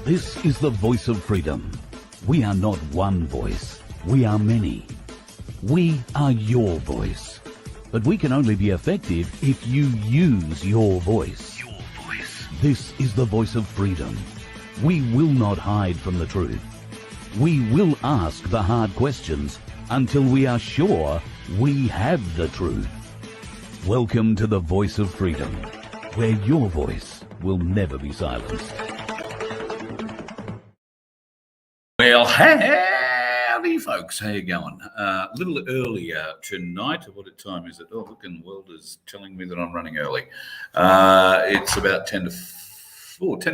This is the voice of freedom. We are not one voice. We are many. We are your voice. But we can only be effective if you use your voice. Your voice. This is the voice of freedom. We will not hide from the truth. We will ask the hard questions until we are sure we have the truth. Welcome to the voice of freedom, where your voice will never be silenced. Well, howdy, folks. How you going? A little earlier tonight. What time is it? Oh, look, and the world is telling me that I'm running early. It's about 10 to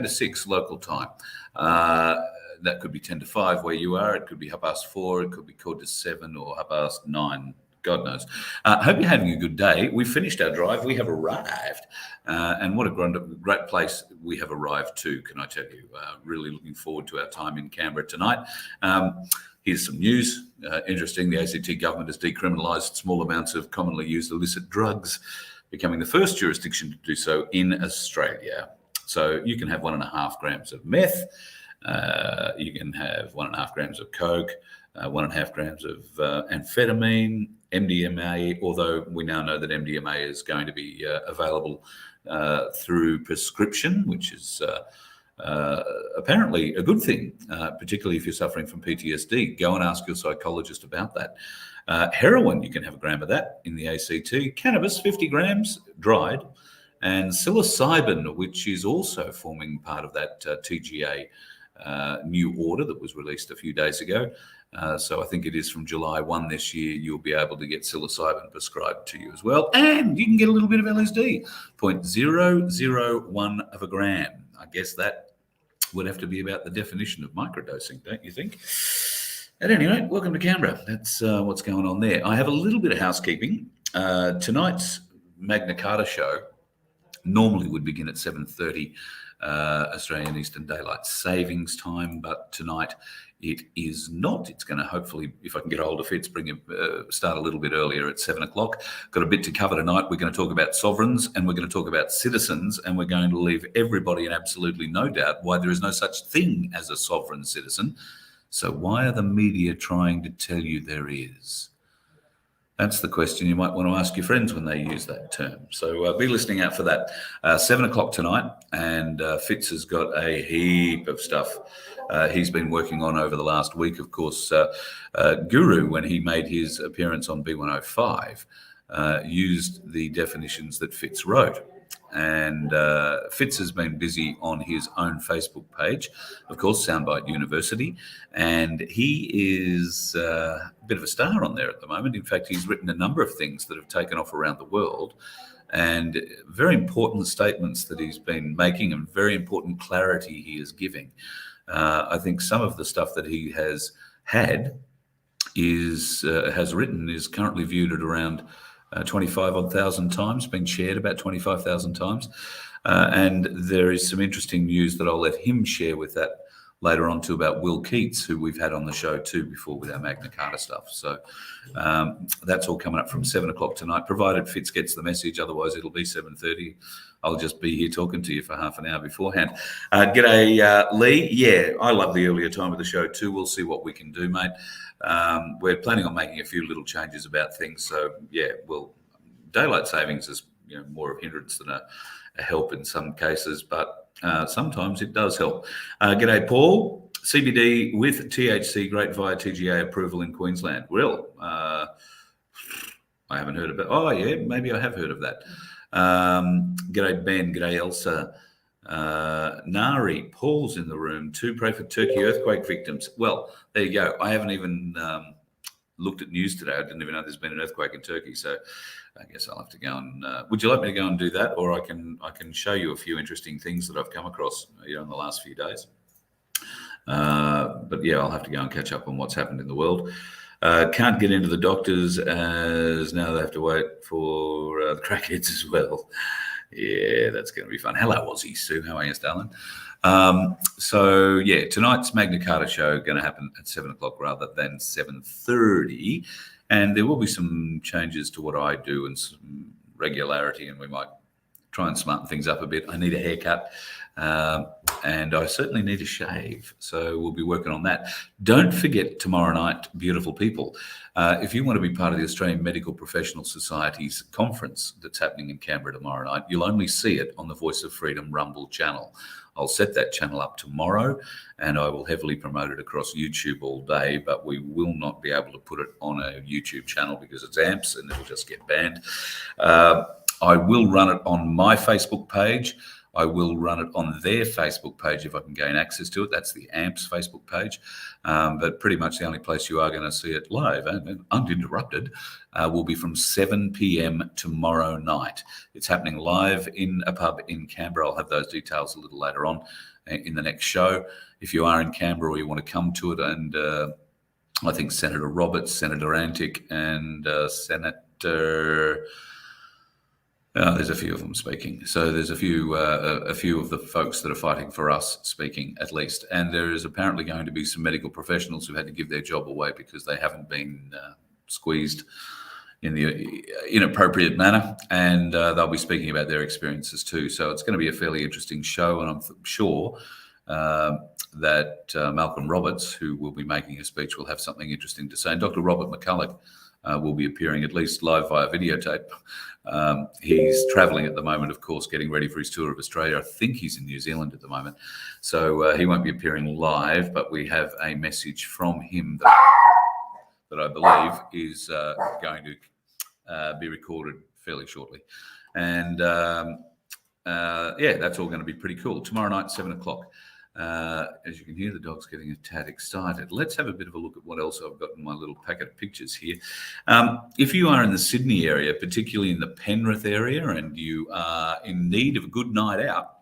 6 local time. That could be 10 to 5 where you are. It could be 4:30. It could be 7:15 or 9:30. God knows. Hope you're having a good day. We finished our drive. We have arrived. And what a great place we have arrived to, can I tell you. Really looking forward to our time in Canberra tonight. Here's some news. Interesting, the ACT government has decriminalised small amounts of commonly used illicit drugs, becoming the first jurisdiction to do so in Australia. So you can have 1.5 grams of meth. You can have 1.5 grams of coke, 1.5 grams of amphetamine, MDMA, although we now know that MDMA is going to be available through prescription, which is apparently a good thing, particularly if you're suffering from PTSD. Go and ask your psychologist about that. Heroin, you can have 1 gram of that in the ACT. Cannabis, 50 grams dried. And psilocybin, which is also forming part of that TGA new order that was released a few days ago. So I think it is from July 1 this year, you'll be able to get psilocybin prescribed to you as well. And you can get a little bit of LSD, 0.001 of a gram. I guess that would have to be about the definition of microdosing, don't you think? At any rate, welcome to Canberra. That's what's going on there. I have a little bit of housekeeping. Tonight's Magna Carta show normally would begin at 7:30 Australian Eastern Daylight Savings Time, but tonight it is not. It's going to hopefully, if I can get a hold of Fitz, start a little bit earlier at 7 o'clock. Got a bit to cover tonight. We're going to talk about sovereigns and we're going to talk about citizens, and we're going to leave everybody in absolutely no doubt why there is no such thing as a sovereign citizen. So why are the media trying to tell you there is? That's the question you might want to ask your friends when they use that term. So be listening out for that. 7 o'clock tonight, and Fitz has got a heap of stuff he's been working on over the last week. Of course, Guru, when he made his appearance on B105, used the definitions that Fitz wrote. And Fitz has been busy on his own Facebook page, of course, Soundbite University, and he is a bit of a star on there at the moment. In fact, he's written a number of things that have taken off around the world, and very important statements that he's been making and very important clarity he is giving. I think some of the stuff that he has written is currently viewed at around 25,000 times, been shared about 25,000 times. And there is some interesting news that I'll let him share with that later on too, about Will Keats, who we've had on the show too before with our Magna Carta stuff. So that's all coming up from 7 o'clock tonight, provided Fitz gets the message. Otherwise, it'll be 7:30. I'll just be here talking to you for half an hour beforehand. G'day, Lee. Yeah, I love the earlier time of the show too. We'll see what we can do, mate. We're planning on making a few little changes about things. So, yeah, well, daylight savings is more of a hindrance than a help in some cases, but sometimes it does help. G'day, Paul. CBD with THC, great via TGA approval in Queensland. Well, I haven't heard about. Oh, yeah, maybe I have heard of that. G'day, Ben. G'day, Elsa. Nari, Paul's in the room too. Pray for Turkey earthquake victims. Well, there you go. I haven't even looked at news today. I didn't even know there's been an earthquake in Turkey. So I guess I'll have to go and. Would you like me to go and do that, or I can show you a few interesting things that I've come across in the last few days. But yeah, I'll have to go and catch up on what's happened in the world. Can't get into the doctors as now they have to wait for the crackheads as well. Yeah, that's going to be fun. Hello, Aussie Sue. How are you, darling? So, yeah, tonight's Magna Carta show going to happen at 7 o'clock rather than 7:30. And there will be some changes to what I do and some regularity, and we might try and smarten things up a bit. I need a haircut. And I certainly need a shave. So we'll be working on that. Don't forget tomorrow night, beautiful people. If you want to be part of the Australian Medical Professional Society's conference that's happening in Canberra tomorrow night, you'll only see it on the Voice of Freedom Rumble channel. I'll set that channel up tomorrow and I will heavily promote it across YouTube all day, but we will not be able to put it on a YouTube channel because it's AMPS and it'll just get banned. I will run it on my Facebook page. I will run it on their Facebook page if I can gain access to it. That's the AMPS Facebook page. But pretty much the only place you are going to see it live and uninterrupted will be from 7 p.m. tomorrow night. It's happening live in a pub in Canberra. I'll have those details a little later on in the next show. If you are in Canberra or you want to come to it, and I think Senator Roberts, Senator Antic, and Senator... there's a few of them speaking. So there's a few of the folks that are fighting for us speaking, at least. And there is apparently going to be some medical professionals who had to give their job away because they haven't been squeezed in the inappropriate manner. And they'll be speaking about their experiences too. So it's going to be a fairly interesting show. And I'm sure that Malcolm Roberts, who will be making a speech, will have something interesting to say. And Dr. Robert McCulloch will be appearing at least live via videotape. He's travelling at the moment, of course, getting ready for his tour of Australia. I think he's in New Zealand at the moment. So he won't be appearing live, but we have a message from him that I believe is going to be recorded fairly shortly. And yeah, that's all going to be pretty cool. Tomorrow night, 7 o'clock. As you can hear, the dog's getting a tad excited. Let's have a bit of a look at what else I've got in my little packet of pictures here. If you are in the Sydney area, particularly in the Penrith area, and you are in need of a good night out,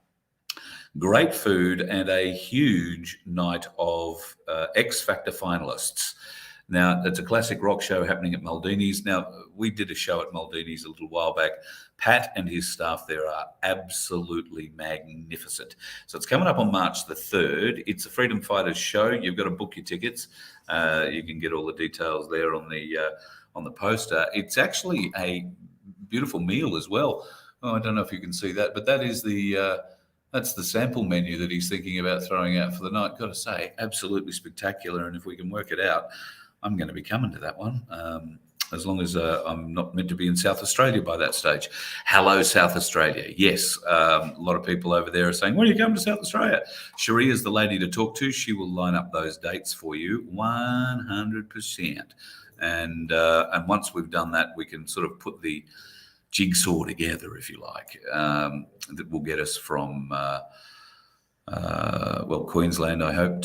great food and a huge night of X Factor finalists. Now, it's a classic rock show happening at Maldini's. Now, we did a show at Maldini's a little while back. Pat and his staff there are absolutely magnificent. So it's coming up on March the 3rd. It's a Freedom Fighters show. You've got to book your tickets. You can get all the details there on the poster. It's actually a beautiful meal as well. Oh, I don't know if you can see that, but that is that's the sample menu that he's thinking about throwing out for the night. Got to say, absolutely spectacular. And if we can work it out, I'm going to be coming to that one, as long as I'm not meant to be in South Australia by that stage. Hello, South Australia. Yes, a lot of people over there are saying, when are you coming to South Australia? Cherie is the lady to talk to. She will line up those dates for you 100%. And once we've done that, we can sort of put the jigsaw together, if you like, that will get us from, Queensland, I hope,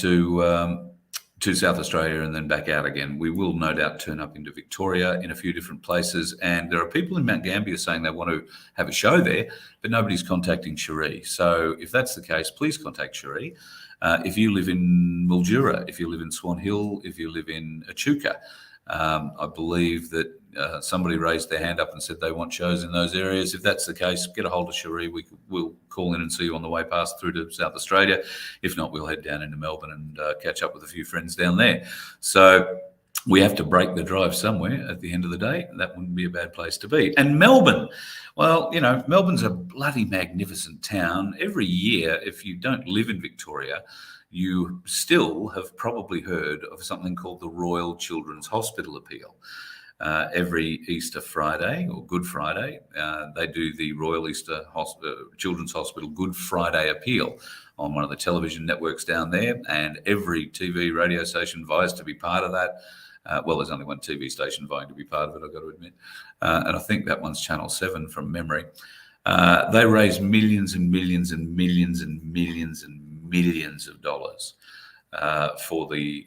to South Australia and then back out again. We will no doubt turn up into Victoria in a few different places. And there are people in Mount Gambier saying they want to have a show there, but nobody's contacting Cherie. So if that's the case, please contact Cherie. If you live in Mildura, if you live in Swan Hill, if you live in Echuca, I believe that somebody raised their hand up and said they want shows in those areas. If that's the case, get a hold of Cherie. We'll call in and see you on the way past through to South Australia. If not, we'll head down into Melbourne and catch up with a few friends down there. So we have to break the drive somewhere at the end of the day. That wouldn't be a bad place to be. And Melbourne, well, you know, Melbourne's a bloody magnificent town. Every year, if you don't live in Victoria, you still have probably heard of something called the Royal Children's Hospital Appeal. Every Easter Friday or Good Friday, they do the Royal Children's Hospital Good Friday Appeal on one of the television networks down there, and every TV radio station vies to be part of that. Well, there's only one TV station vying to be part of it, I've got to admit, and I think that one's Channel 7 from memory. They raise millions and millions and millions and millions and millions of dollars for the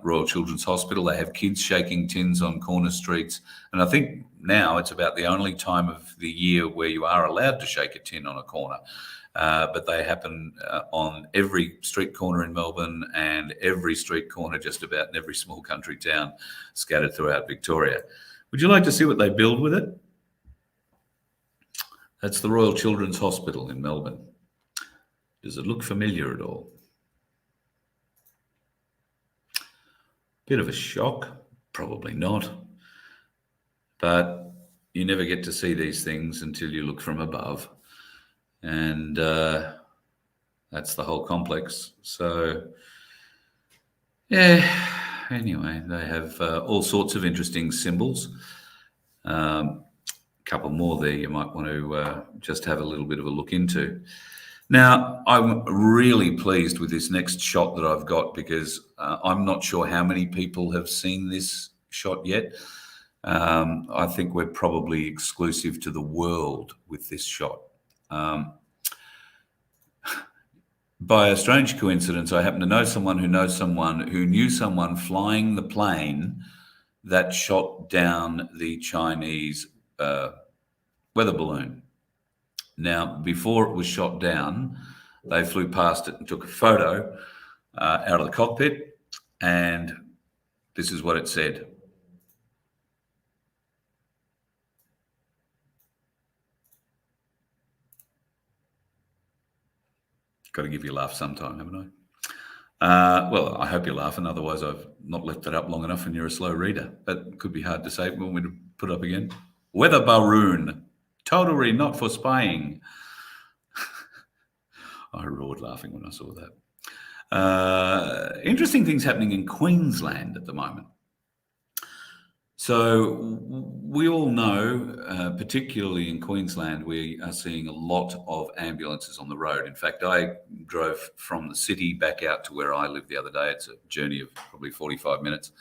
Royal Children's Hospital. They have kids shaking tins on corner streets, and I think now it's about the only time of the year where you are allowed to shake a tin on a corner, but they happen on every street corner in Melbourne and every street corner just about in every small country town scattered throughout Victoria. Would you like to see what they build with it? That's the Royal Children's Hospital in Melbourne. Does it look familiar at all? Bit of a shock, probably not. But you never get to see these things until you look from above. and that's the whole complex. So, yeah, anyway, they have all sorts of interesting symbols. Couple more there you might want to just have a little bit of a look into. Now, I'm really pleased with this next shot that I've got because I'm not sure how many people have seen this shot yet. I think we're probably exclusive to the world with this shot. By a strange coincidence, I happen to know someone who knows someone who knew someone flying the plane that shot down the Chinese weather balloon. Now, before it was shot down, they flew past it and took a photo out of the cockpit, and this is what it said. Got to give you a laugh sometime, haven't I? Well, I hope you're laughing. Otherwise, I've not left it up long enough and you're a slow reader. But it could be hard to say. Want me to put up again? Weather balloon. Totally not for spying. I roared laughing when I saw that. Interesting things happening in Queensland at the moment. So we all know, particularly in Queensland, we are seeing a lot of ambulances on the road. In fact, I drove from the city back out to where I live the other day. It's a journey of probably 45 minutes.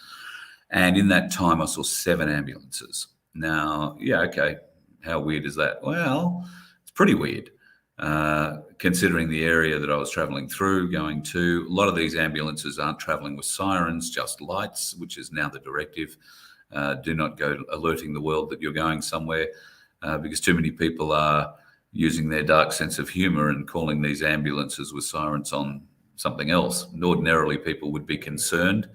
And in that time, I saw 7 ambulances. Now, yeah, okay, how weird is that? Well, it's pretty weird. Considering the area that I was traveling through, going to, a lot of these ambulances aren't traveling with sirens, just lights, which is now the directive. Do not go alerting the world that you're going somewhere because too many people are using their dark sense of humor and calling these ambulances with sirens on something else. And ordinarily, people would be concerned.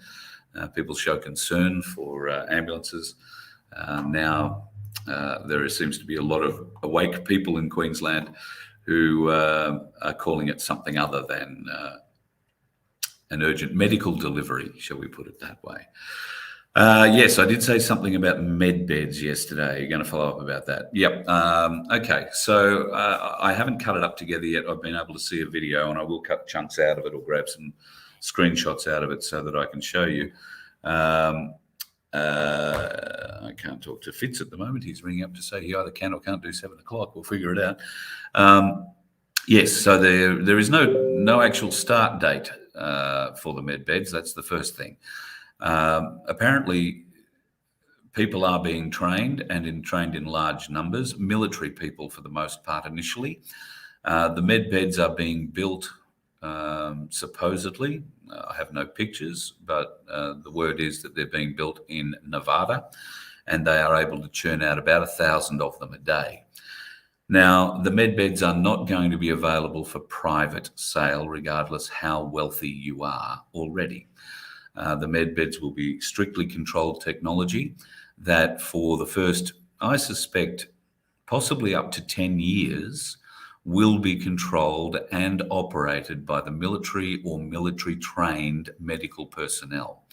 People show concern for ambulances. Now, there seems to be a lot of awake people in Queensland who are calling it something other than an urgent medical delivery, shall we put it that way. Yes, I did say something about med beds yesterday. You're going to follow up about that. Yep. Okay, so I haven't cut it up together yet. I've been able to see a video, and I will cut chunks out of it or grab some screenshots out of it so that I can show you. I can't talk to Fitz at the moment. He's ringing up to say he either can or can't do 7 o'clock. We'll figure it out. Yes, so there is no actual start date for the med beds. That's the first thing. Apparently, people are being trained and trained in large numbers, military people for the most part initially. The med beds are being built supposedly. I have no pictures, but the word is that they're being built in Nevada, and they are able to churn out about 1,000 of them a day. Now, the med beds are not going to be available for private sale, regardless how wealthy you are already. The med beds will be strictly controlled technology that for the first, I suspect, possibly up to 10 years, will be controlled and operated by the military or military-trained medical personnel.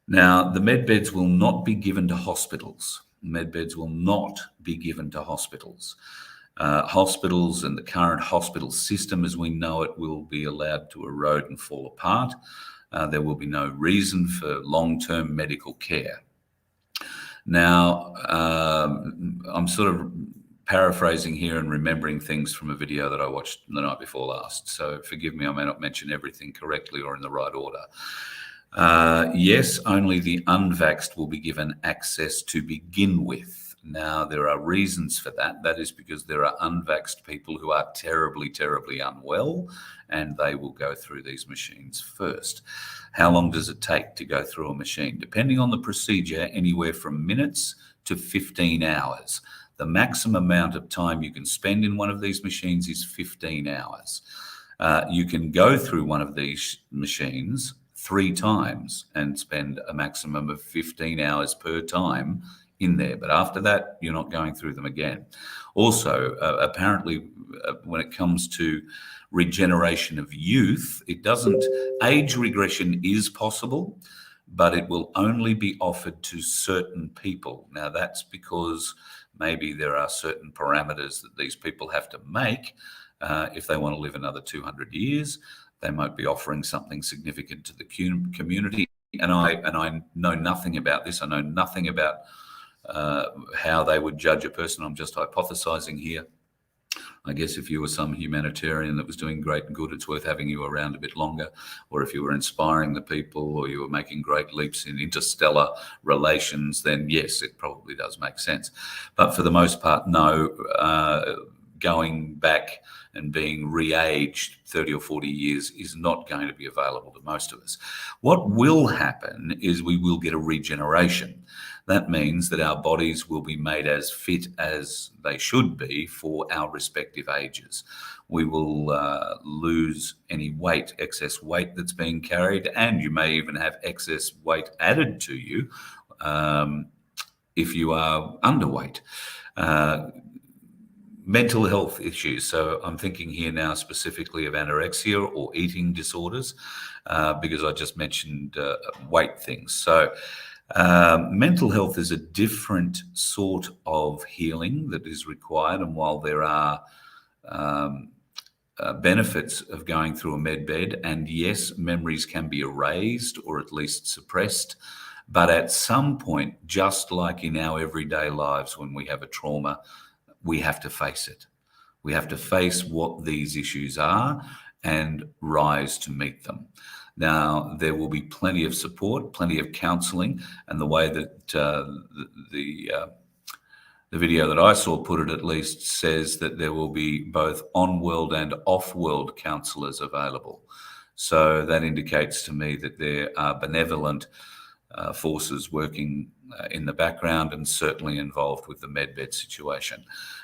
Now, the med beds will not be given to hospitals. Med beds will not be given to hospitals. Hospitals and the current hospital system as we know it will be allowed to erode and fall apart. There will be no reason for long-term medical care. Now, I'm sort of paraphrasing here and remembering things from a video that I watched the night before last. So forgive me, I may not mention everything correctly or in the right order. Yes, only the unvaxxed will be given access to begin with. Now, there are reasons for that. That is because there are unvaxxed people who are terribly, terribly unwell, and they will go through these machines first. How long does it take to go through a machine? Depending on the procedure, anywhere from minutes to 15 hours. The maximum amount of time you can spend in one of these machines is 15 hours. You can go through one of these machines 3 times and spend a maximum of 15 hours per time in there. But after that, you're not going through them again. Also, apparently, when it comes to regeneration of youth, age regression is possible, but it will only be offered to certain people. Now, that's because maybe there are certain parameters that these people have to make if they want to live another 200 years. They might be offering something significant to the community. And I know nothing about this. I know nothing about how they would judge a person. I'm just hypothesizing here. I guess if you were some humanitarian that was doing great and good, it's worth having you around a bit longer. Or if you were inspiring the people, or you were making great leaps in interstellar relations, then yes, it probably does make sense. But for the most part, no. Going back and being re-aged 30 or 40 years is not going to be available to most of us. What will happen is we will get a regeneration. That means that our bodies will be made as fit as they should be for our respective ages. We will lose any weight, excess weight that's being carried, and you may even have excess weight added to you if you are underweight. Mental health issues. So I'm thinking here now specifically of anorexia or eating disorders, because I just mentioned weight things. So mental health is a different sort of healing that is required. And while there are benefits of going through a med bed, and yes, memories can be erased or at least suppressed, but at some point, just like in our everyday lives when we have a trauma, we have to face it. We have to face what these issues are and rise to meet them. Now, there will be plenty of support, plenty of counselling, and the way that the video that I saw put it at least says that there will be both on-world and off-world counsellors available. So that indicates to me that there are benevolent forces working in the background and certainly involved with the medbed situation.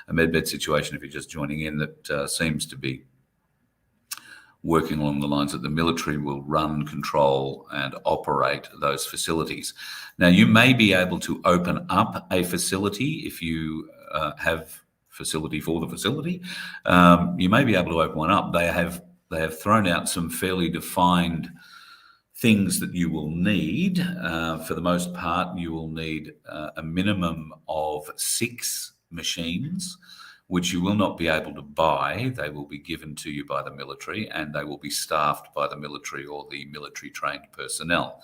A medbed situation, if you're just joining in, that seems to be working along the lines that the military will run, control and operate those facilities. Now, you may be able to open up a facility if you have facility for the facility. You may be able to open one up. They have thrown out some fairly defined things that you will need. For the most part, you will need a minimum of 6 machines, which you will not be able to buy. They will be given to you by the military, and they will be staffed by the military or the military-trained personnel.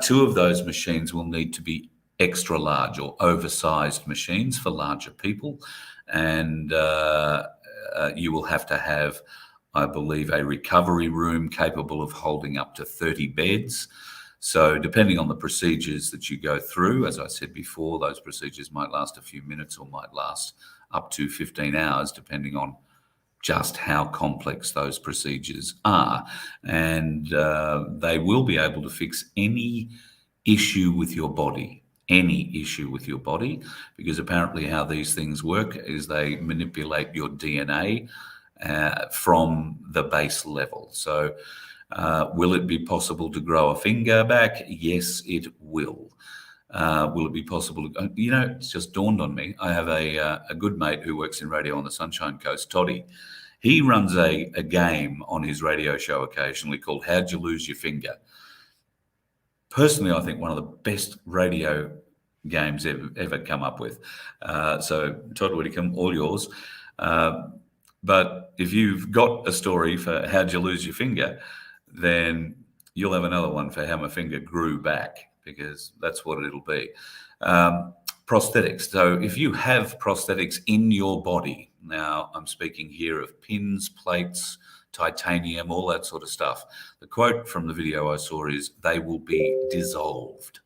2 of those machines will need to be extra large or oversized machines for larger people, and you will have to have, I believe, a recovery room capable of holding up to 30 beds. So depending on the procedures that you go through, as I said before, those procedures might last a few minutes or might last up to 15 hours, depending on just how complex those procedures are. And they will be able to fix any issue with your body, because apparently how these things work is they manipulate your DNA from the base level. So will it be possible to grow a finger back? Yes, it will. Will it be possible to, it's just dawned on me. I have a good mate who works in radio on the Sunshine Coast, Toddy. He runs a game on his radio show occasionally called How'd You Lose Your Finger? Personally, I think one of the best radio games ever come up with. So Todd Whitcomb, all yours. But if you've got a story for how'd you lose your finger, then you'll have another one for how my finger grew back, because that's what it'll be. Prosthetics. So if you have prosthetics in your body, now I'm speaking here of pins, plates, titanium, all that sort of stuff. The quote from the video I saw is, they will be dissolved.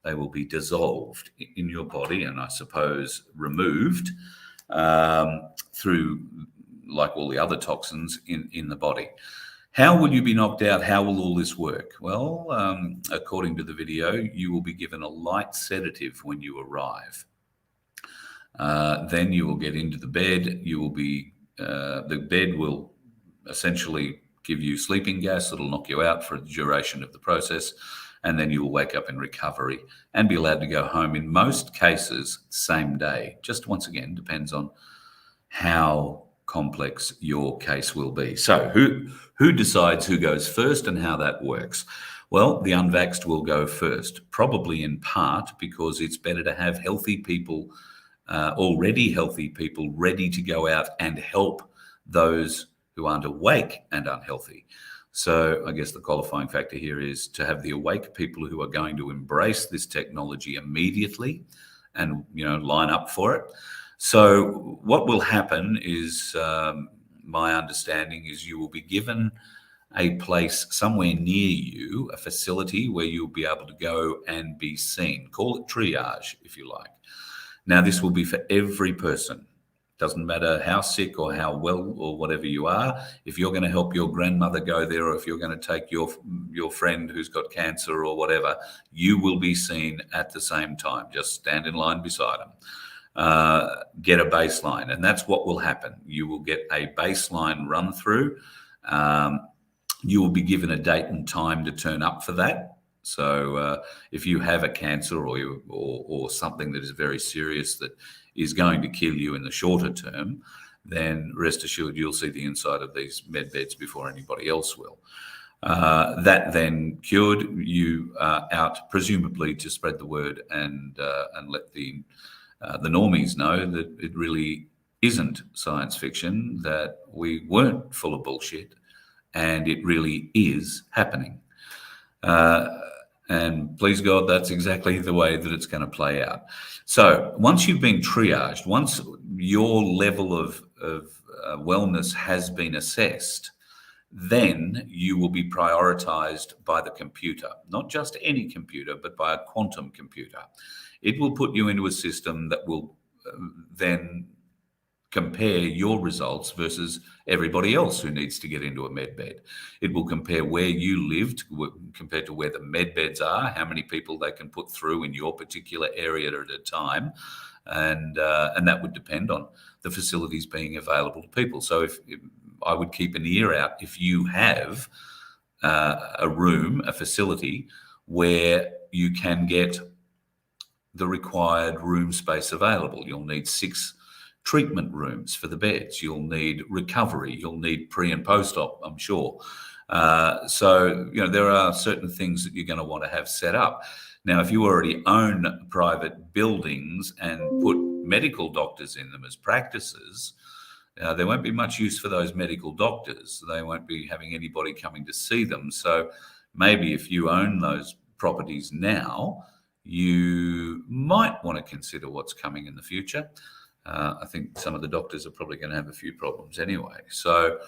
They will be dissolved in your body, and I suppose removed through, like all the other toxins in the body. How will you be knocked out? How will all this work? Well, according to the video, you will be given a light sedative when you arrive. Then you will get into the bed. You will be, the bed will essentially give you sleeping gas that'll knock you out for the duration of the process. And then you will wake up in recovery and be allowed to go home, in most cases, same day. Just once again, depends on how complex your case will be. So who decides who goes first and how that works? Well, the unvaxxed will go first, probably in part because it's better to have healthy people, already healthy people, ready to go out and help those who aren't awake and unhealthy. So I guess the qualifying factor here is to have the awake people who are going to embrace this technology immediately and, line up for it. So what will happen is, my understanding is you will be given a place somewhere near you, a facility where you'll be able to go and be seen. Call it triage, if you like. Now, this will be for every person. Doesn't matter how sick or how well or whatever you are. If you're going to help your grandmother go there, or if you're going to take your friend who's got cancer or whatever, you will be seen at the same time. Just stand in line beside them. Get a baseline, and that's what will happen. You will get a baseline run through. You will be given a date and time to turn up for that. So if you have a cancer or something that is very serious that is going to kill you in the shorter term, then rest assured you'll see the inside of these med beds before anybody else will. That then cured, you out presumably to spread the word and let the normies know that it really isn't science fiction, that we weren't full of bullshit, and it really is happening. And please God, that's exactly the way that it's going to play out. So once you've been triaged, once your level of wellness has been assessed, then you will be prioritized by the computer, not just any computer, but by a quantum computer. It will put you into a system that will then compare your results versus everybody else who needs to get into a med bed. It will compare where you lived compared to where the med beds are, how many people they can put through in your particular area at a time, and that would depend on the facilities being available to people. So if I would keep an ear out if you have a room, a facility where you can get the required room space available. You'll need 6 treatment rooms for the beds. You'll need recovery. You'll need pre and post-op, I'm sure. So, there are certain things that you're going to want to have set up. Now, if you already own private buildings and put medical doctors in them as practices, there won't be much use for those medical doctors. They won't be having anybody coming to see them. So maybe if you own those properties now, you might want to consider what's coming in the future. I think some of the doctors are probably going to have a few problems anyway. So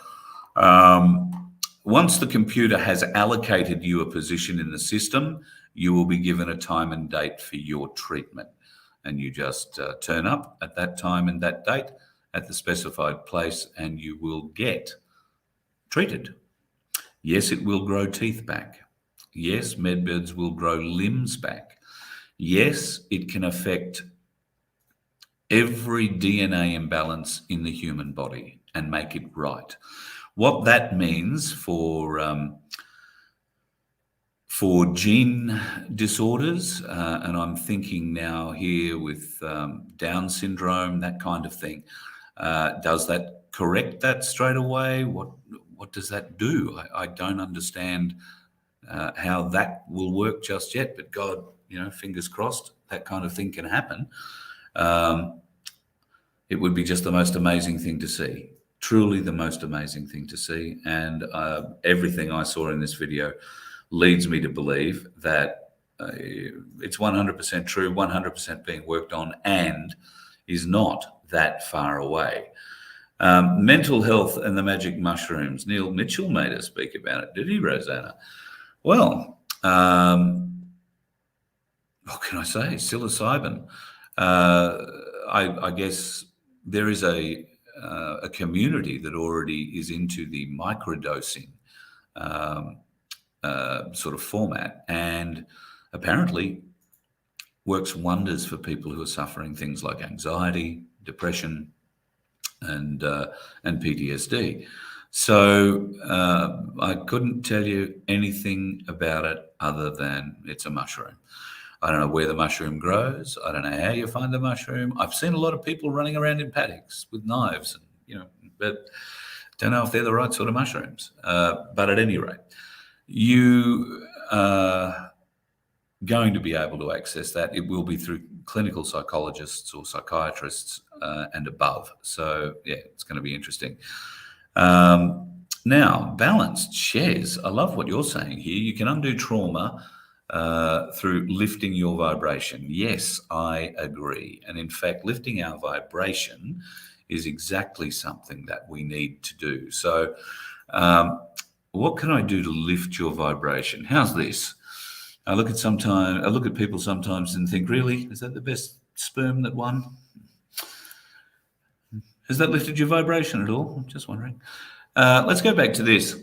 once the computer has allocated you a position in the system, you will be given a time and date for your treatment. And you just turn up at that time and that date at the specified place, and you will get treated. Yes, it will grow teeth back. Yes, medbeds will grow limbs back. Yes, it can affect every DNA imbalance in the human body and make it right. What that means for gene disorders, and I'm thinking now here with Down syndrome, that kind of thing, does that correct that straight away? What does that do? I don't understand how that will work just yet, but God, fingers crossed, that kind of thing can happen. It would be just the most amazing thing to see, truly the most amazing thing to see. And everything I saw in this video leads me to believe that it's 100% true, 100% being worked on, and is not that far away. Mental health and the magic mushrooms. Neil Mitchell made us speak about it, did he, Rosanna? Well, what can I say? Psilocybin. I guess there is a community that already is into the microdosing sort of format, and apparently works wonders for people who are suffering things like anxiety, depression, and PTSD. So I couldn't tell you anything about it other than it's a mushroom. I don't know where the mushroom grows. I don't know how you find the mushroom. I've seen a lot of people running around in paddocks with knives, and but don't know if they're the right sort of mushrooms. But at any rate, you going to be able to access that, it will be through clinical psychologists or psychiatrists and above. So, yeah, it's going to be interesting. Now, balanced shares. I love what you're saying here. You can undo trauma through lifting your vibration. Yes, I agree. And in fact, lifting our vibration is exactly something that we need to do. So what can I do to lift your vibration? How's this? I look at people sometimes and think, really, is that the best sperm that won? Has that lifted your vibration at all? I'm just wondering. Let's go back to this.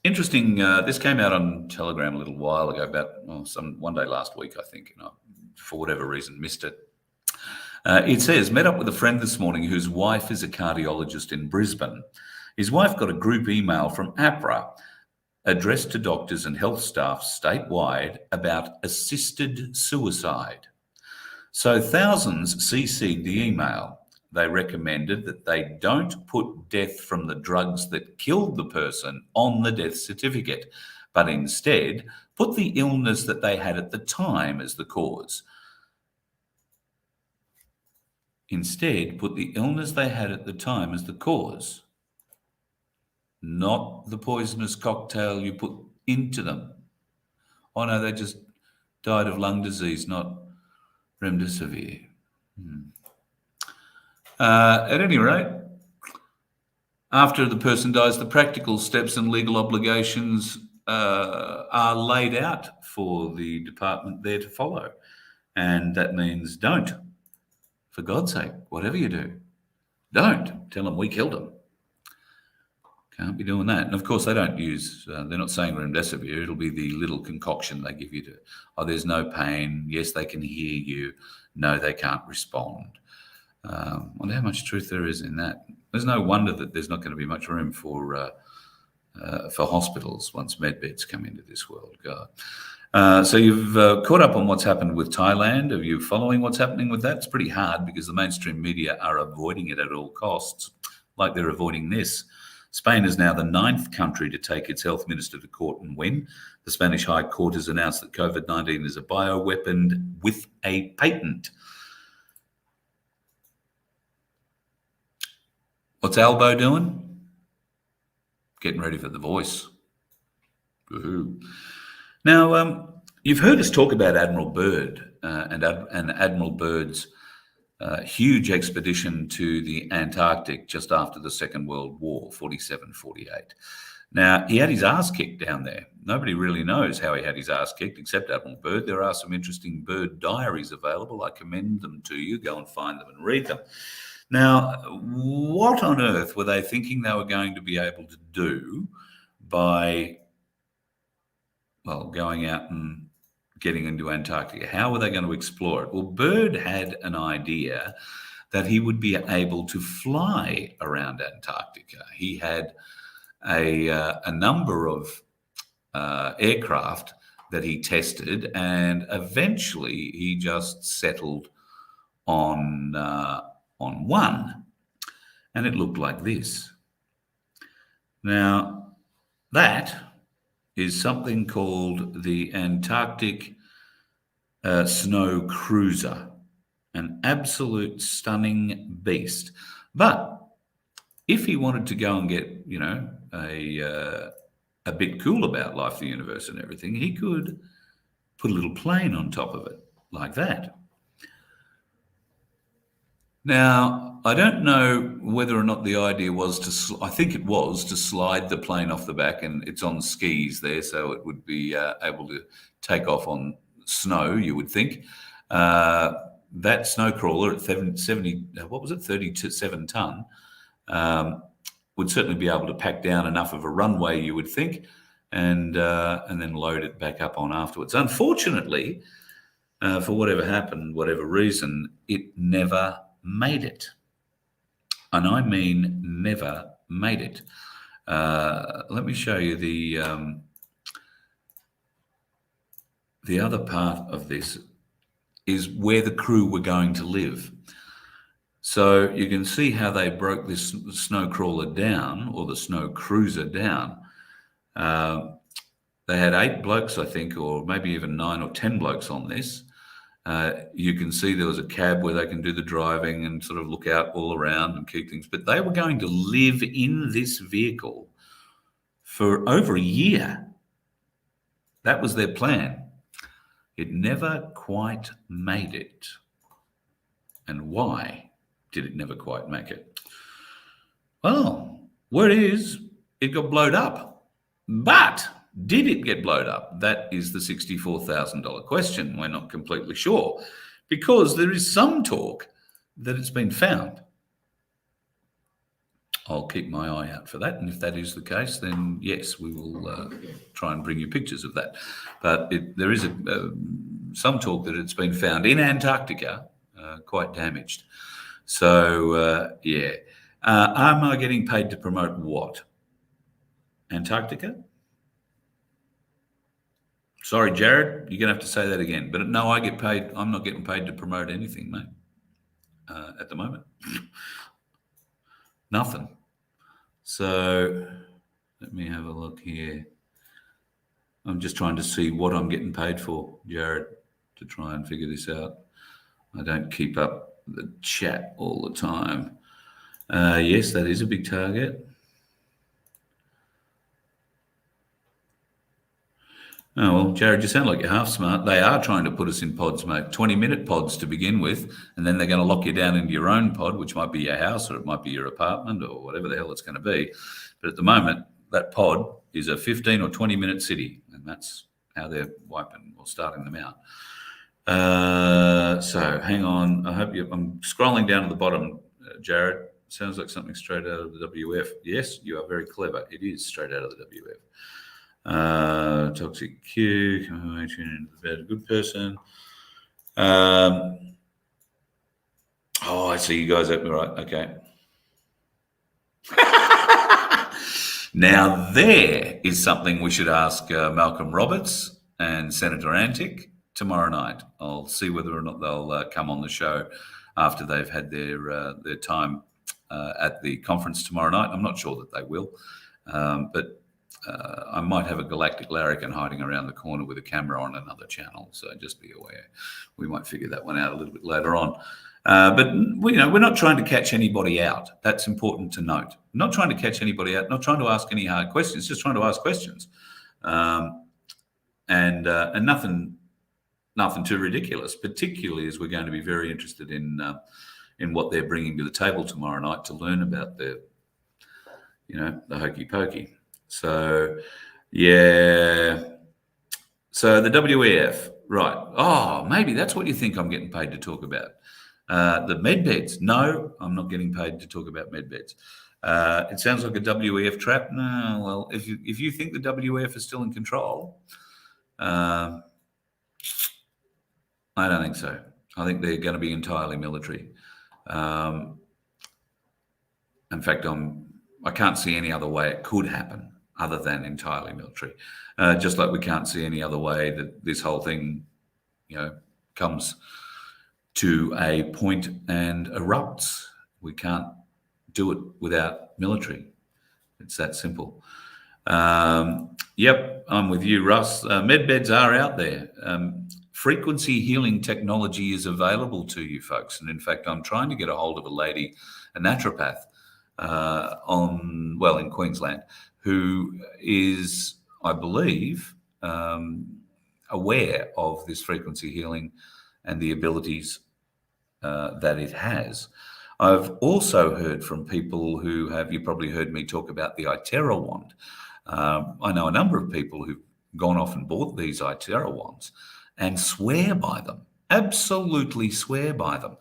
Interesting. This came out on Telegram a little while ago, about one day last week, I think. And I, for whatever reason, missed it. It says, met up with a friend this morning whose wife is a cardiologist in Brisbane. His wife got a group email from APRA addressed to doctors and health staff statewide about assisted suicide. So thousands CC'd the email. They recommended that they don't put death from the drugs that killed the person on the death certificate, but instead put the illness that they had at the time as the cause. Instead, put the illness they had at the time as the cause, not the poisonous cocktail you put into them. Oh no, they just died of lung disease, not remdesivir. At any rate, after the person dies, the practical steps and legal obligations are laid out for the department there to follow. And that means don't. For God's sake, whatever you do, don't tell them we killed them. Can't be doing that. And of course, they don't use, they're not saying remdesivir. It'll be the little concoction they give you to, oh, there's no pain. Yes, they can hear you. No, they can't respond. I wonder how much truth there is in that. There's no wonder that there's not going to be much room for hospitals once med beds come into this world. God. So you've caught up on what's happened with Thailand. Are you following what's happening with that? It's pretty hard because the mainstream media are avoiding it at all costs, like they're avoiding this. Spain is now the 9th country to take its health minister to court and win. The Spanish High Court has announced that COVID-19 is a bioweapon with a patent. What's Albo doing? Getting ready for The Voice. Woohoo. Now, you've heard us talk about Admiral Byrd and Admiral Byrd's huge expedition to the Antarctic just after the Second World War, 47-48. Now, he had his ass kicked down there. Nobody really knows how he had his ass kicked except Admiral Byrd. There are some interesting Byrd diaries available. I commend them to you. Go and find them and read them. Now, what on earth were they thinking they were going to be able to do by, well, going out and getting into Antarctica? How were they going to explore it? Well, Byrd had an idea that he would be able to fly around Antarctica. He had a number of aircraft that he tested, and eventually he just settled on one, and it looked like this. Now, that is something called the Antarctic Snow Cruiser, an absolute stunning beast. But if he wanted to go and get, you know, a bit cool about life, the universe and everything, he could put a little plane on top of it like that. Now, I don't know whether or not the idea was to, I think it was to slide the plane off the back, and it's on skis there, so it would be able to take off on snow, you would think. That snow crawler at 37 ton, would certainly be able to pack down enough of a runway, you would think, and then load it back up on afterwards. Unfortunately, for whatever happened, whatever reason, it never made it. And I mean never made it. Let me show you the other part of this is where the crew were going to live. So you can see how they broke this snow crawler down, or the snow cruiser down. They had 8 blokes, I think, or maybe even 9 or 10 blokes on this. You can see there was a cab where they can do the driving and sort of look out all around and keep things. But they were going to live in this vehicle for over a year. That was their plan. It never quite made it. And why did it never quite make it? Well, word is it got blowed up. But did it get blowed up? That is the $64,000 question. We're not completely sure because there is some talk that it's been found. I'll keep my eye out for that. And if that is the case, then yes, we will try and bring you pictures of that. But there is some talk that it's been found in Antarctica, quite damaged. So, yeah. Am I getting paid to promote what? Antarctica? Sorry, Jared, you're going to have to say that again. But no, I get paid. I'm not getting paid to promote anything, mate, at the moment. Nothing. So let me have a look here. I'm just trying to see what I'm getting paid for, Jared, to try and figure this out. I don't keep up the chat all the time. Yes, that is a big target. Oh, well, Jared, you sound like you're half smart. They are trying to put us in pods, mate, 20-minute pods to begin with, and then they're going to lock you down into your own pod, which might be your house or it might be your apartment or whatever the hell it's going to be. But at the moment, that pod is a 15 or 20-minute city, and that's how they're wiping or starting them out. So hang on. I'm scrolling down to the bottom, Jared. Sounds like something straight out of the WF. Yes, you are very clever. It is straight out of the WF. Toxic Q, good person. Oh, I see you guys open right. Okay. Now there is something we should ask Malcolm Roberts and Senator Antic tomorrow night. I'll see whether or not they'll come on the show after they've had their time at the conference tomorrow night. I'm not sure that they will, but I might have a galactic larrikin hiding around the corner with a camera on another channel, so just be aware. We might figure that one out a little bit later on. But we're not trying to catch anybody out. That's important to note. Not trying to catch anybody out. Not trying to ask any hard questions. Just trying to ask questions, and nothing too ridiculous. Particularly as we're going to be very interested in what they're bringing to the table tomorrow night to learn about the hokey pokey. So, yeah. So the WEF, right. Oh, maybe that's what you think I'm getting paid to talk about. The med beds. No, I'm not getting paid to talk about med beds. It sounds like a WEF trap. No, well, if you think the WEF is still in control, I don't think so. I think they're going to be entirely military. In fact, I can't see any other way it could happen other than entirely military. Just like we can't see any other way that this whole thing, comes to a point and erupts. We can't do it without military. It's that simple. Yep, I'm with you, Russ. Med beds are out there. Frequency healing technology is available to you folks. And in fact, I'm trying to get a hold of a lady, a naturopath, in Queensland, who is, I believe, aware of this frequency healing and the abilities that it has. I've also heard from people who you probably heard me talk about the iTerra wand. I know a number of people who've gone off and bought these iTerra wands and swear by them, absolutely swear by them.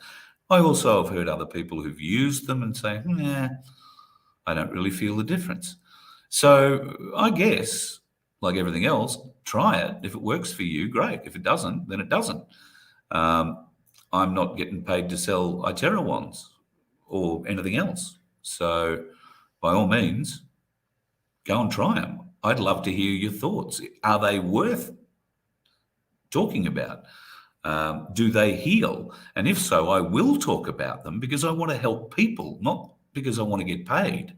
I also have heard other people who've used them and say, I don't really feel the difference. So I guess, like everything else, try it. If it works for you, great. If it doesn't, then it doesn't. I'm not getting paid to sell iTerra wands or anything else. So by all means, go and try them. I'd love to hear your thoughts. Are they worth talking about? Do they heal? And if so, I will talk about them because I want to help people, not because I want to get paid.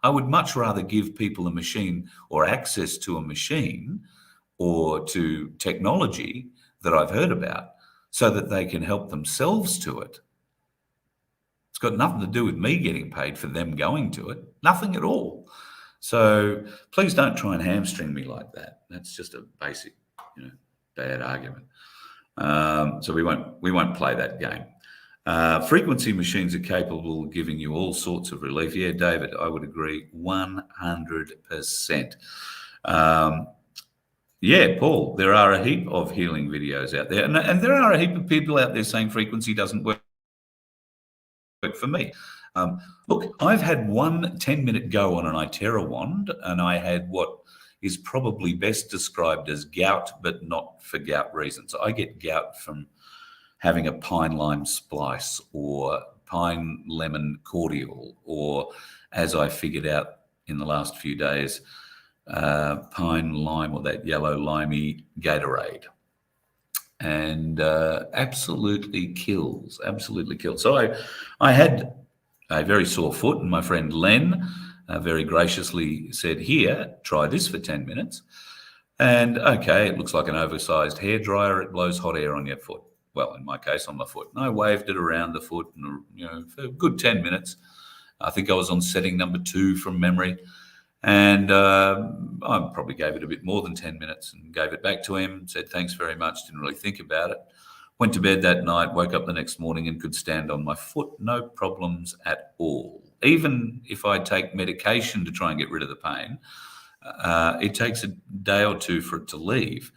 I would much rather give people a machine or access to a machine or to technology that I've heard about so that they can help themselves to it. It's got nothing to do with me getting paid for them going to it, nothing at all. So please don't try and hamstring me like that. That's just a basic, bad argument. So we won't play that game. Frequency machines are capable of giving you all sorts of relief. Yeah, David, I would agree 100%. Yeah, Paul, there are a heap of healing videos out there. And there are a heap of people out there saying frequency doesn't work for me. Look, I've had one 10-minute go on an iTerra wand, and I had what is probably best described as gout, but not for gout reasons. I get gout from having a pine lime splice or pine lemon cordial, or as I figured out in the last few days, pine lime or that yellow limey Gatorade. And absolutely kills. So I had a very sore foot, and my friend Len very graciously said, here, try this for 10 minutes. And okay, it looks like an oversized hairdryer. It blows hot air on your foot. Well, in my case, on my foot. And I waved it around the foot, and, for a good 10 minutes. I think I was on setting number 2 from memory. And I probably gave it a bit more than 10 minutes and gave it back to him, said thanks very much, didn't really think about it. Went to bed that night, woke up the next morning and could stand on my foot, no problems at all. Even if I take medication to try and get rid of the pain, it takes a day or two for it to leave.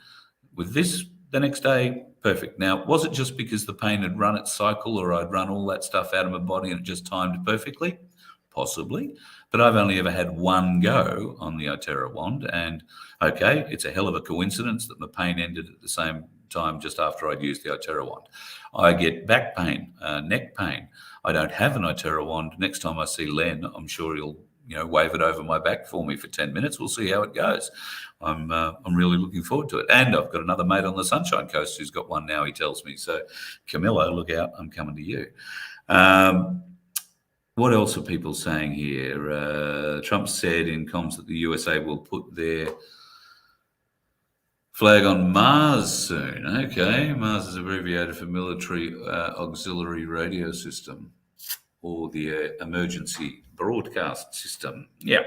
With this, the next day, perfect. Now, was it just because the pain had run its cycle, or I'd run all that stuff out of my body and it just timed perfectly? Possibly. But I've only ever had one go on the iTerra wand, and okay, it's a hell of a coincidence that my pain ended at the same time just after I'd used the iTerra wand. I get back pain, neck pain. I don't have an iTerra wand. Next time I see Len, I'm sure he'll wave it over my back for me for 10 minutes. We'll see how it goes. I'm really looking forward to it. And I've got another mate on the Sunshine Coast who's got one now, he tells me. So Camilla, look out, I'm coming to you. What else are people saying here? Trump said in comms that the USA will put their flag on Mars soon. Okay, Mars is abbreviated for Military Auxiliary Radio System, or the Emergency Broadcast System. Yeah,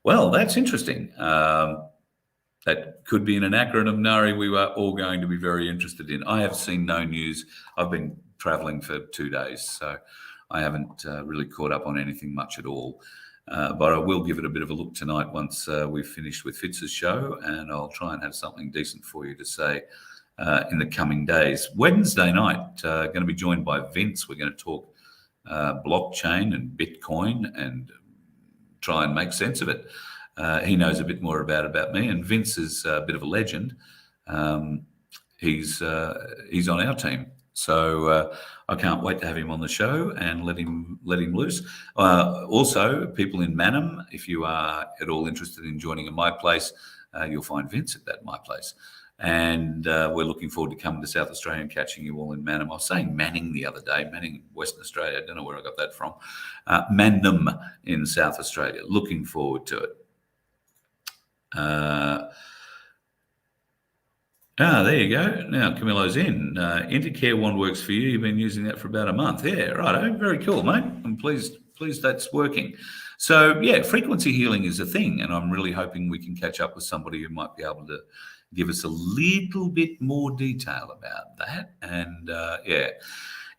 well, that's interesting. That could be an acronym, Nari, we are all going to be very interested in. I have seen no news. I've been travelling for 2 days, so I haven't really caught up on anything much at all. But I will give it a bit of a look tonight once we've finished with Fitz's show, and I'll try and have something decent for you to say in the coming days. Wednesday night, going to be joined by Vince. We're going to talk blockchain and Bitcoin and try and make sense of it. He knows a bit more about me, and Vince is a bit of a legend. He's on our team. So I can't wait to have him on the show and let him loose. Also, people in Mannum, if you are at all interested in joining a My Place, you'll find Vince at that My Place. And we're looking forward to coming to South Australia and catching you all in Mannum. I was saying Manning the other day, Manning, Western Australia. I don't know where I got that from. Mannum in South Australia. Looking forward to it. There you go. Now Camilo's in. Intercare wand works for you. You've been using that for about a month. Yeah, right. Very cool, mate. I'm pleased that's working. So yeah, frequency healing is a thing, and I'm really hoping we can catch up with somebody who might be able to give us a little bit more detail about that. And yeah,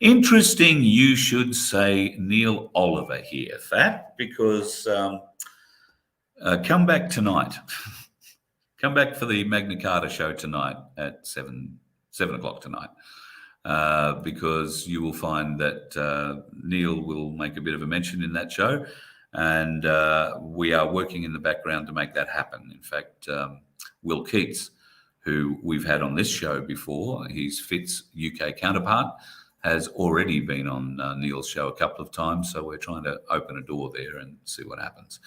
interesting. You should say Neil Oliver here, Fat, because come back tonight. Come back for the Magna Carta show tonight at 7 o'clock tonight, because you will find that Neil will make a bit of a mention in that show, and we are working in the background to make that happen. In fact, Will Keats, who we've had on this show before, his Fitz UK counterpart, has already been on Neil's show a couple of times, so we're trying to open a door there and see what happens.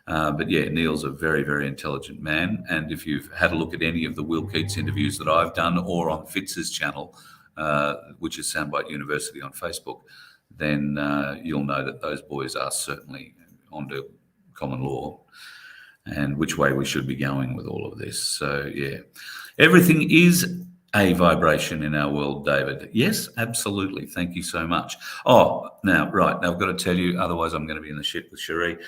But yeah, Neil's a very, very intelligent man. And if you've had a look at any of the Will Keats interviews that I've done, or on Fitz's channel, which is Soundbite University on Facebook, then you'll know that those boys are certainly onto common law. and which way we should be going with all of this. So, yeah, everything is a vibration in our world, David. Yes, absolutely. Thank you so much. Oh, now, right, now I've got to tell you, otherwise I'm going to be in the shit with Cherie.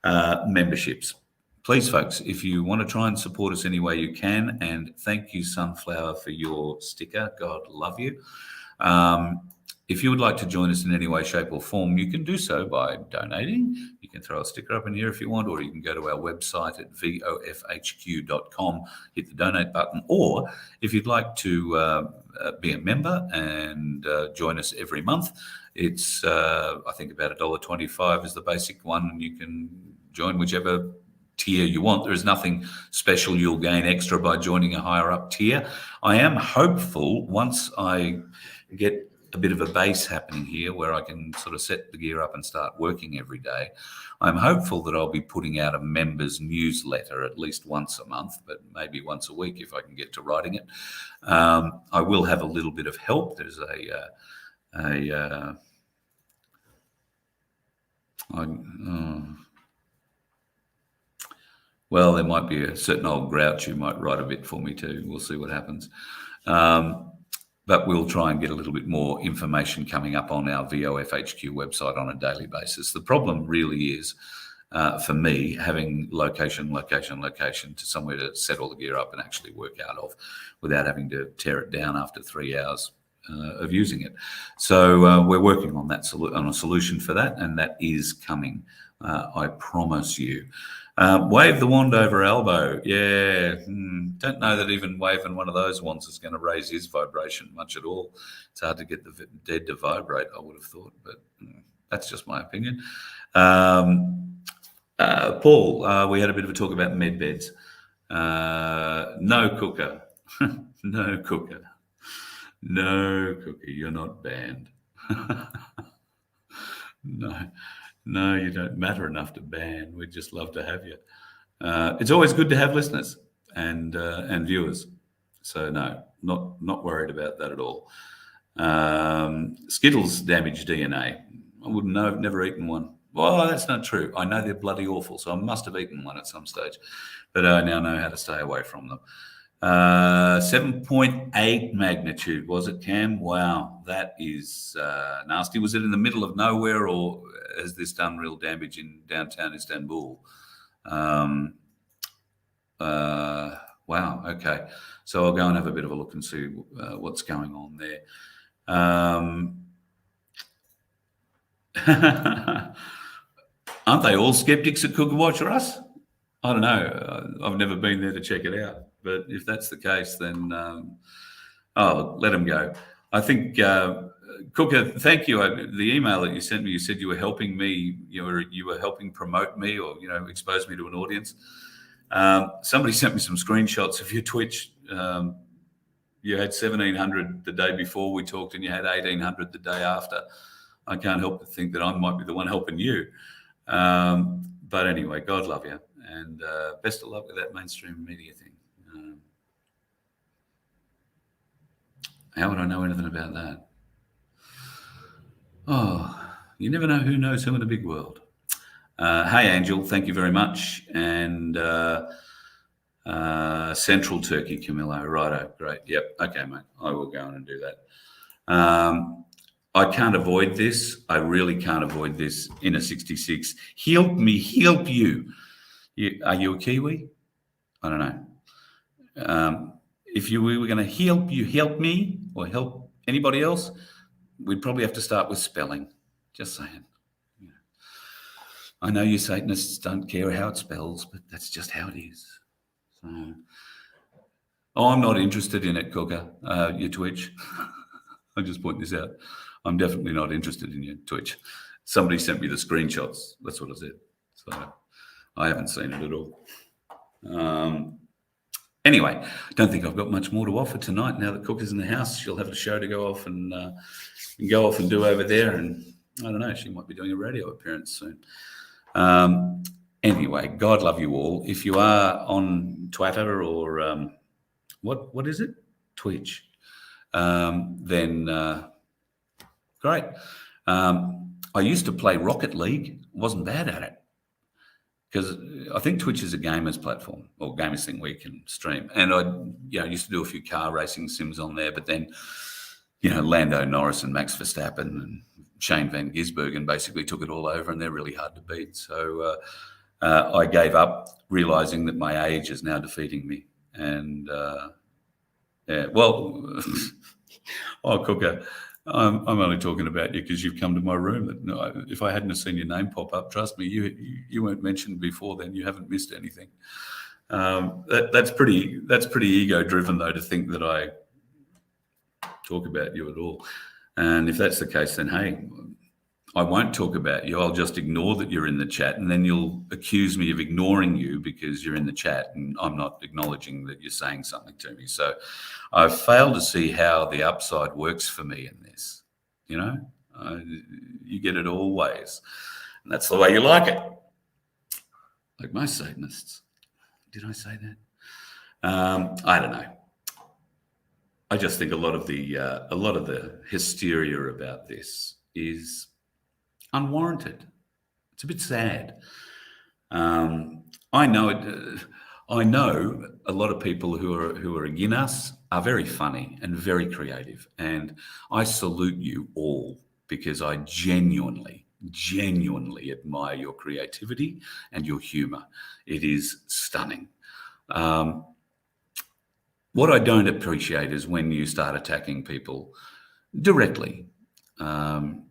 Memberships. Please, folks, if you want to try and support us any way you can, and thank you, Sunflower, for your sticker. God love you. If you would like to join us in any way, shape, or form, you can do so by donating. You can throw a sticker up in here if you want, or you can go to our website at vofhq.com, hit the donate button, or if you'd like to be a member and join us every month, it's, I think, about $1.25 is the basic one, and you can join whichever tier you want. There is nothing special you'll gain extra by joining a higher up tier. I am hopeful once I get a bit of a base happening here where I can sort of set the gear up and start working every day, I'm hopeful that I'll be putting out a members newsletter at least once a month, but maybe once a week if I can get to writing it. I will have a little bit of help. There's well, there might be a certain old grouch who might write a bit for me too. We'll see what happens. But we'll try and get a little bit more information coming up on our VOFHQ website on a daily basis. The problem really is, for me, having location to somewhere to set all the gear up and actually work out of without having to tear it down after 3 hours of using it. So we're working on that on a solution for that, and that is coming. I promise you. Wave the wand over elbow. Yeah, don't know that even waving one of those wands is going to raise his vibration much at all. It's hard to get the dead to vibrate, I would have thought, but that's just my opinion. Paul, we had a bit of a talk about med beds. No cooker. No cooker. No cooker. You're not banned. No, you don't matter enough to ban. We'd just love to have you. It's always good to have listeners and viewers. So no, not worried about that at all. Skittles damage DNA. I wouldn't know. I've never eaten one. Well, that's not true. I know they're bloody awful, so I must have eaten one at some stage. But I now know how to stay away from them. 7.8 magnitude, was it, Cam? Wow, that is nasty. Was it in the middle of nowhere, or has this done real damage in downtown Istanbul? Wow, okay. So I'll go and have a bit of a look and see what's going on there. Aren't they all skeptics at Cooker Watch or us? I don't know. I've never been there to check it out. But if that's the case, then, let them go. I think, Cooker, thank you. The email that you sent me, you said you were helping me, you were helping promote me or, expose me to an audience. Somebody sent me some screenshots of your Twitch. You had 1,700 the day before we talked and you had 1,800 the day after. I can't help but think that I might be the one helping you. But anyway, God love you. And best of luck with that mainstream media thing. How would I know anything about that? Oh, you never know who knows who in the big world. Hey, Angel, thank you very much. And Central Turkey, Camillo. Righto, great. Yep. Okay, mate. I will go in and do that. I can't avoid this. I really can't avoid this in a 66. Help me, help you. Are you a Kiwi? I don't know. If we were going to help you, help me, or help anybody else, we'd probably have to start with spelling. Just saying. I know you Satanists don't care how it spells, but that's just how it is. So, I'm not interested in it, Cooker, your Twitch. I'll just point this out. I'm definitely not interested in your Twitch. Somebody sent me the screenshots. That's what I said. So I haven't seen it at all. Anyway, don't think I've got much more to offer tonight. Now that Cooker's in the house, she'll have a show to go off and do over there. And I don't know, she might be doing a radio appearance soon. Anyway, God love you all. If you are on Twitter or what is it? Twitch. Then great. I used to play Rocket League. Wasn't bad at it. because I think Twitch is a gamers platform or gamers thing where you can stream. And I, used to do a few car racing sims on there, but then, Lando Norris and Max Verstappen and Shane Van Gisbergen basically took it all over, and they're really hard to beat. So I gave up, realizing that my age is now defeating me. And oh, Cooker, I'm only talking about you because you've come to my room. If I hadn't have seen your name pop up, trust me, you weren't mentioned before then. You haven't missed anything. That's pretty ego driven though, to think that I talk about you at all. And if that's the case, then hey, I won't talk about you. I'll just ignore that you're in the chat, and then you'll accuse me of ignoring you because you're in the chat and I'm not acknowledging that you're saying something to me. So I've failed to see how the upside works for me in this. You get it all ways, and that's the way you like it. Like most Satanists. Did I say that? I don't know. I just think a lot of the hysteria about this is unwarranted. It's a bit sad. I know it. I know a lot of people who are against us are very funny and very creative, and I salute you all because I genuinely admire your creativity and your humour. It is stunning. What I don't appreciate is when you start attacking people directly. And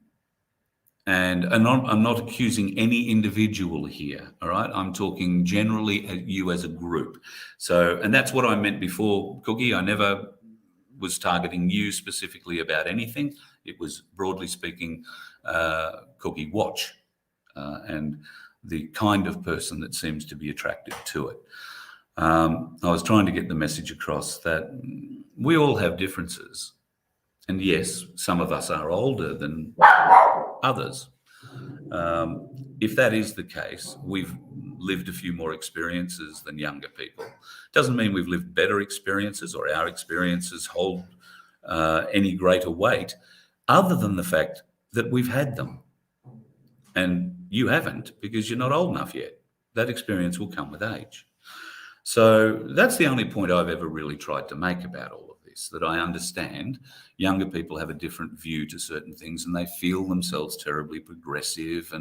I'm not accusing any individual here, all right? I'm talking generally at you as a group. So, and that's what I meant before, Cookie. I never was targeting you specifically about anything. It was, broadly speaking, Cookie watch and the kind of person that seems to be attracted to it. I was trying to get the message across that we all have differences. And yes, some of us are older than others. If that is the case, we've lived a few more experiences than younger people. Doesn't mean we've lived better experiences or our experiences hold any greater weight, other than the fact that we've had them. And you haven't, because you're not old enough yet. That experience will come with age. So that's the only point I've ever really tried to make about all of this, that I understand younger people have a different view to certain things and they feel themselves terribly progressive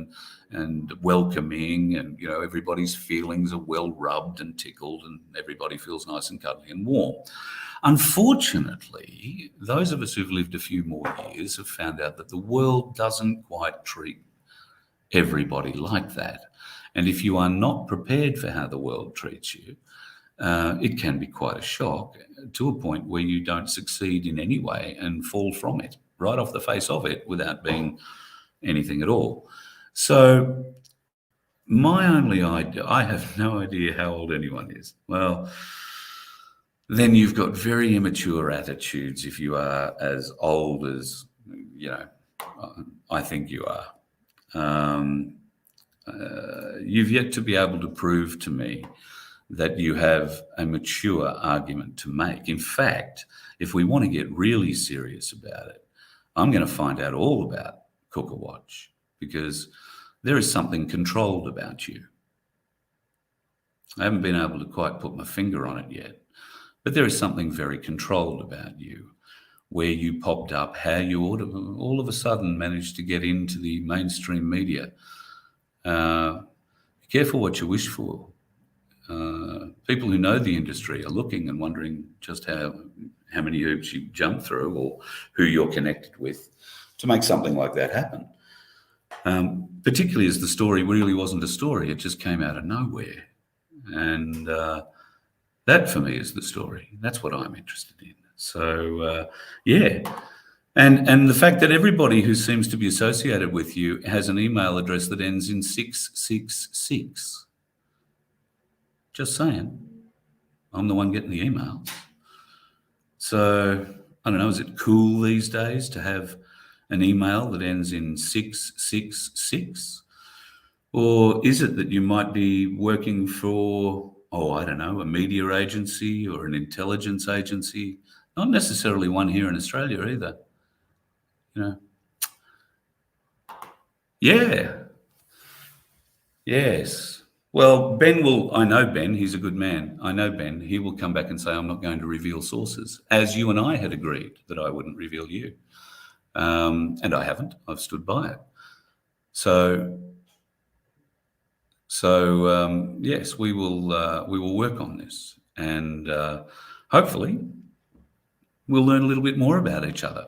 and welcoming, and everybody's feelings are well rubbed and tickled and everybody feels nice and cuddly and warm. Unfortunately, those of us who've lived a few more years have found out that the world doesn't quite treat everybody like that. And if you are not prepared for how the world treats you, it can be quite a shock, to a point where you don't succeed in any way and fall from it right off the face of it without being anything at all. So my only idea, I have no idea how old anyone is. Well, then you've got very immature attitudes if you are as old as, I think you are. You've yet to be able to prove to me that you have a mature argument to make. In fact, if we want to get really serious about it, I'm going to find out all about Cooker Watch, because there is something controlled about you. I haven't been able to quite put my finger on it yet, but there is something very controlled about you, where you popped up, how you all of a sudden managed to get into the mainstream media. Be careful what you wish for. People who know the industry are looking and wondering just how many hoops you jump through, or who you're connected with to make something like that happen. Particularly as the story really wasn't a story, it just came out of nowhere. And that for me is the story. That's what I'm interested in. So, yeah. And the fact that everybody who seems to be associated with you has an email address that ends in 666. Just saying. I'm the one getting the emails. So, I don't know, is it cool these days to have an email that ends in 666? Or is it that you might be working for, I don't know, a media agency or an intelligence agency? Not necessarily one here in Australia either. Yeah. Yes. Well, I know Ben, he's a good man. I know Ben, he will come back and say, I'm not going to reveal sources, as you and I had agreed that I wouldn't reveal you. And I haven't, I've stood by it. So yes, we will work on this, and hopefully we'll learn a little bit more about each other.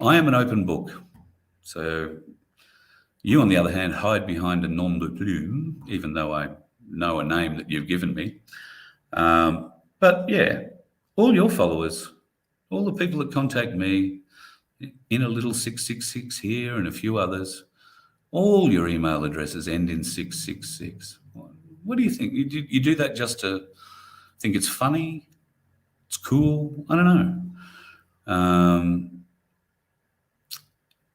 I am an open book. So you, on the other hand, hide behind a nom de plume, even though I know a name that you've given me. But yeah, all your followers, all the people that contact me, in a little 666 here and a few others, all your email addresses end in 666. What do you think? You do that just to think it's funny? It's cool? I don't know.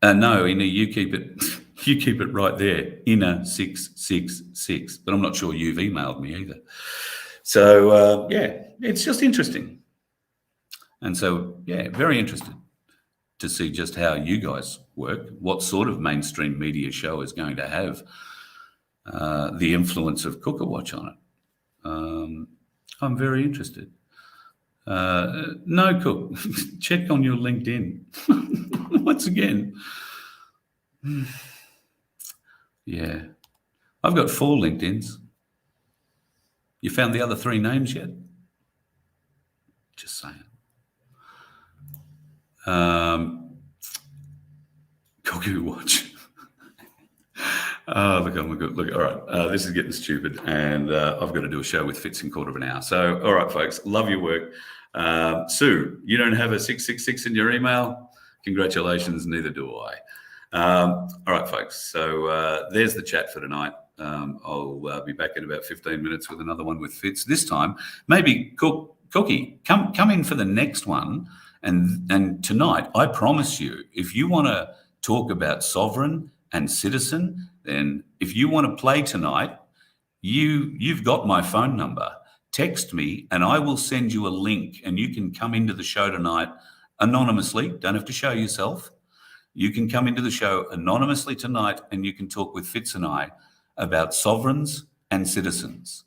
No, you keep it. You keep it right there, inner 666. But I'm not sure you've emailed me either. So yeah, it's just interesting. And so yeah, very interested to see just how you guys work, what sort of mainstream media show is going to have the influence of Cooker Watch on it. I'm very interested. No, Cook, check on your LinkedIn. Once again. Yeah. I've got 4 LinkedIns. You found the other 3 names yet? Just saying. Cuckoo Watch. Oh, look, all right. This is getting stupid, and I've got to do a show with Fitz in quarter of an hour. So, all right, folks, love your work. Sue, you don't have a 666 in your email? Congratulations, neither do I. All right, folks, so there's the chat for tonight. I'll be back in about 15 minutes with another one with Fitz. This time, maybe Cookie, come in for the next one. And tonight, I promise you, if you want to talk about sovereign and citizen, then if you want to play tonight, you've got my phone number. Text me and I will send you a link, and you can come into the show tonight anonymously. Don't have to show yourself. You can come into the show anonymously tonight, and you can talk with Fitz and I about sovereigns and citizens.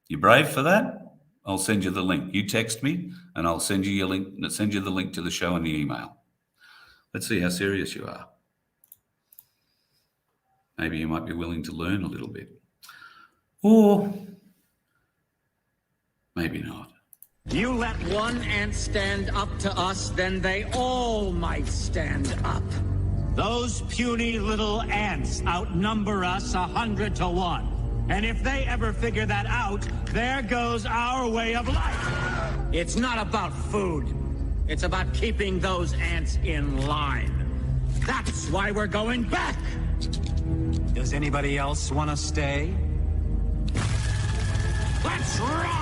You brave for that? I'll send you the link. You text me and I'll send you the link to the show in the email. Let's see how serious you are. Maybe you might be willing to learn a little bit. Or maybe not. You let one ant stand up to us, then they all might stand up. Those puny little ants outnumber us 100 to 1. And if they ever figure that out, there goes our way of life. It's not about food. It's about keeping those ants in line. That's why we're going back. Does anybody else want to stay? Let's rock!